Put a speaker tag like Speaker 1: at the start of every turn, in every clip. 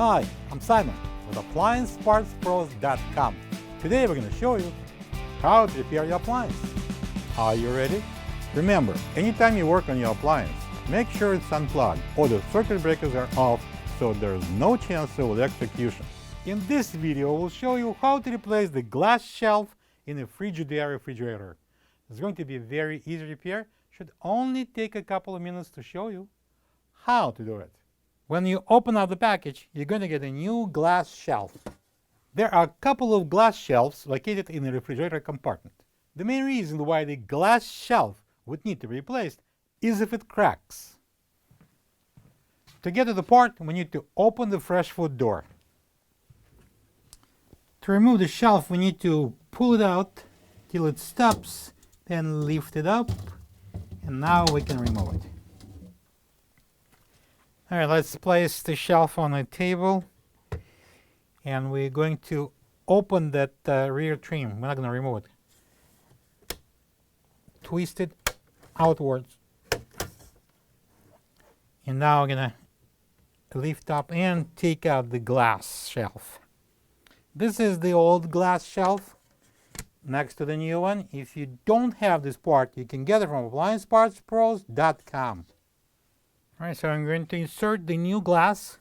Speaker 1: Hi, I'm Simon with AppliancePartsPros.com. Today we're going to show you how to repair your appliance. Are you ready? Remember, anytime you work on your appliance, make sure it's unplugged or the circuit breakers are off so there's no chance of electrocution. In this video, we'll show you how to replace the glass shelf in a Frigidaire refrigerator. It's going to be a very easy repair. Should only take a couple of minutes to show you how to do it. When you open up the package, you're going to get a new glass shelf. There are a couple of glass shelves located in the refrigerator compartment. The main reason why the glass shelf would need to be replaced is if it cracks. To get it apart, we need to open the fresh food door. To remove the shelf, we need to pull it out till it stops, then lift it up, and now we can remove it. All right, let's place the shelf on a table, and we're going to open that rear trim. We're not going to remove it. Twist it outwards. And now we're going to lift up and take out the glass shelf. This is the old glass shelf next to the new one. If you don't have this part, you can get it from AppliancePartsPros.com. Alright, so I'm going to insert the new glass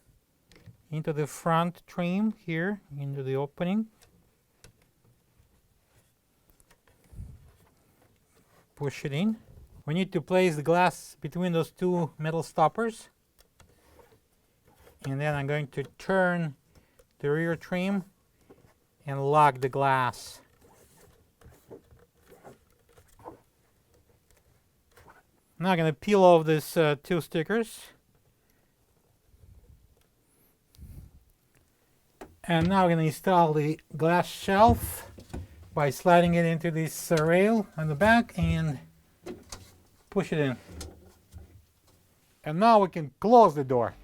Speaker 1: into the front trim here, into the opening. Push it in. We need to place the glass between those two metal stoppers. And then I'm going to turn the rear trim and lock the glass. Now I'm going to peel off these two stickers. And now I'm going to install the glass shelf by sliding it into this rail on the back and push it in. And now we can close the door.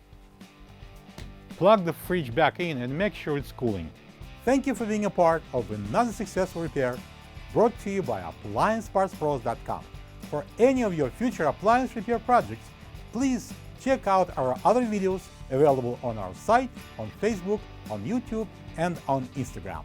Speaker 1: Plug the fridge back in and make sure it's cooling. Thank you for being a part of another successful repair brought to you by AppliancePartsPros.com. For any of your future appliance repair projects, please check out our other videos available on our site, on Facebook, on YouTube, and on Instagram.